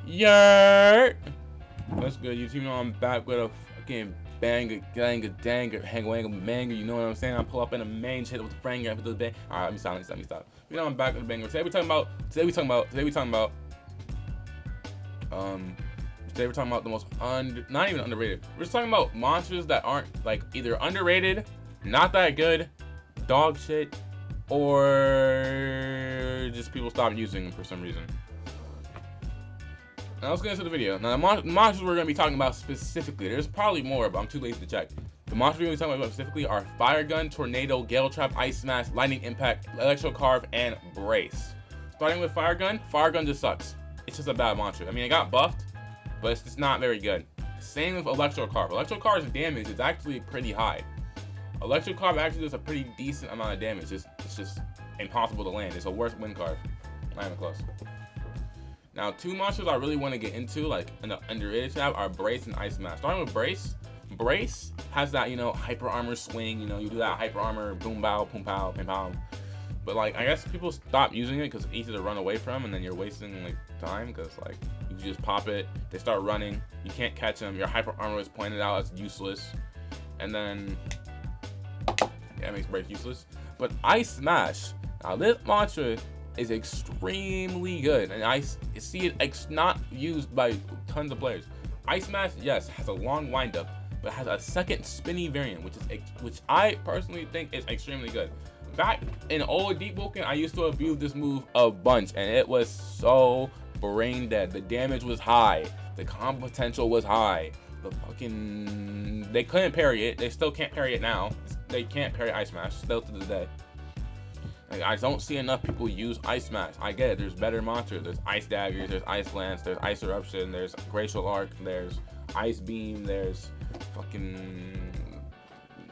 Yer! What's good, YouTube? You know I'm back with a fucking banger, danger, banger. You know what I'm saying? I pull up in a main shit with the frame grab with the bang. All right, let me stop. You know I'm back with a banger. Today we talking about Today we talking about the most not even underrated. We're just talking about monsters that aren't like either underrated, not that good, dog shit, or just people stop using them for some reason. Now let's get into the video. Now the monsters we're going to be talking about specifically, there's probably more, but I'm too lazy to check. The monsters we're going to be talking about specifically are Fire Gun, Tornado, Gale Trap, Ice Smash, Lightning Impact, Electro Carve, and Brace. Starting with Fire Gun just sucks. It's just a bad monster. I mean, it got buffed, but it's just not very good. Same with Electro Carve. Electro Carve's damage is actually pretty high. Electro Carve actually does a pretty decent amount of damage. It's just impossible to land. It's a worse win card. Not even close. Now, two monsters I really want to get into, like in the underrated tab, are Brace and Ice Smash. Starting with Brace. Brace has that, hyper armor swing. You do that hyper armor, boom bow, pum pow, pim pow. But like, I guess people stop using it because it's easy to run away from, and then you're wasting like time because like you just pop it, they start running, you can't catch them. Your hyper armor is pointed out as useless, and then yeah, it makes Brace useless. But Ice Smash. Now this monster is extremely good, and I see it not used by tons of players. Ice Smash, yes, has a long windup, but has a second spinny variant, which I personally think is extremely good. Back in old Deep Vulcan, I used to abuse this move a bunch, and it was so brain dead. The damage was high, the combo potential was high. They couldn't parry it. They still can't parry it now. They can't parry Ice Smash still to this day. Like, I don't see enough people use Ice Smash. I get it, there's better monsters. There's Ice Daggers, there's Ice Lance, there's Ice Eruption, there's Glacial Arc, there's Ice Beam, there's fucking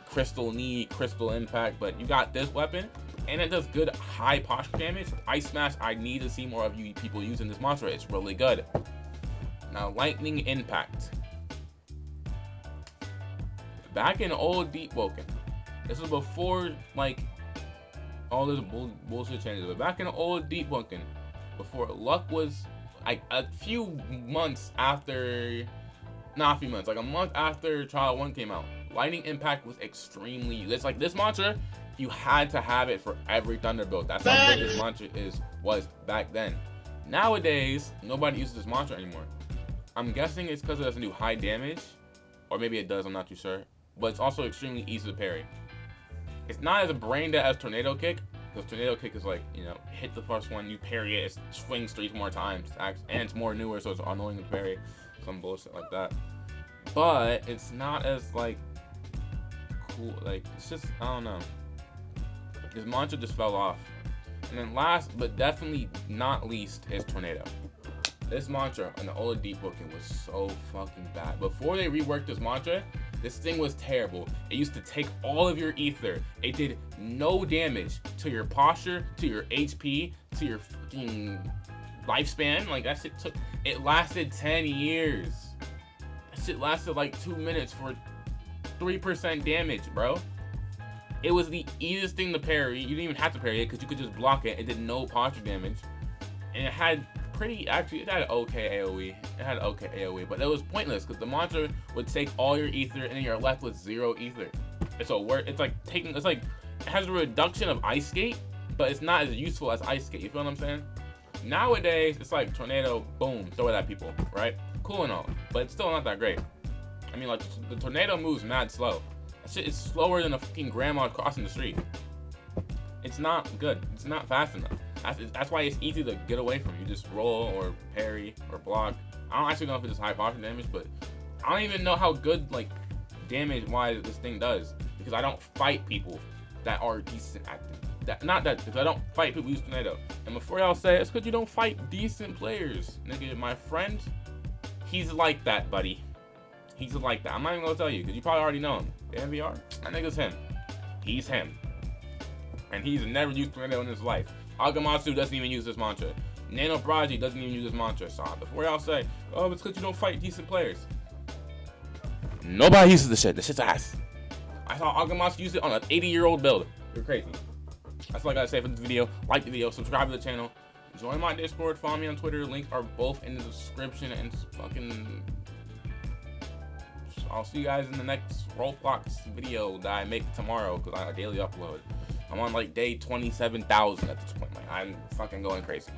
Crystal Knee, Crystal Impact. But you got this weapon, and it does good high posture damage. Ice Smash, I need to see more of you people using this monster. It's really good. Now, Lightning Impact. Back in old Deep Vulcan, this was before, like, all this bullshit changes. But back in the old Deep Vulcan, before luck was like a few months after, not a few months, like a month after Trial 1 came out, Lightning Impact was extremely, it's like this monster, you had to have it for every Thunder build. That's how good this monster was back then. Nowadays, nobody uses this monster anymore. I'm guessing it's because it doesn't do high damage, or maybe it does, I'm not too sure. But it's also extremely easy to parry. It's not as brain dead as Tornado Kick, because Tornado Kick is like, hit the first one, you parry it, it swings 3 more times, and it's more newer, so it's annoying to parry, some bullshit like that. But it's not as like cool, like it's just, I don't know. This monster just fell off. And then last, but definitely not least, is Tornado. This monster in the old Deep Vulcan was so fucking bad. Before they reworked this monster, this thing was terrible. It used to take all of your ether. It did no damage to your posture, to your HP, to your fucking lifespan. Like, that shit it lasted 10 years. That shit lasted like 2 minutes for 3% damage, bro. It was the easiest thing to parry. You didn't even have to parry it because you could just block it. It did no posture damage. And it had it had okay AoE, but it was pointless because the monster would take all your ether and then you're left with 0 ether. It's like it has a reduction of Ice Skate, but it's not as useful as Ice Skate. You feel what I'm saying? Nowadays, it's like Tornado, boom, throw it at people, right? Cool and all, but it's still not that great. I mean, like, the Tornado moves mad slow. That shit is slower than a fucking grandma crossing the street. It's not good. It's not fast enough. That's why it's easy to get away from. You just roll or parry or block. I don't actually know if it's just high posture damage, but I don't even know how good, like, damage-wise this thing does, because I don't fight people that are decent at that. Not that, because I don't fight people who use Tornado. And before y'all say it's because you don't fight decent players, nigga, my friend, he's like that, buddy. He's like that. I'm not even gonna tell you, because you probably already know him. The MVR, that nigga's him. He's him. And he's never used Tornado in his life. Agamatsu doesn't even use this mantra. Nano Braji doesn't even use this mantra. So before y'all say, oh, it's because you don't fight decent players. Nobody uses this shit. This shit's ass. I saw Agamatsu use it on an 80-year-old build. You're crazy. That's all I gotta say for this video. Like the video, subscribe to the channel. Join my Discord, follow me on Twitter. Links are both in the description. And fucking, I'll see you guys in the next Roblox video that I make tomorrow, because I daily upload. I'm on like day 27,000 at this point. Like, I'm fucking going crazy.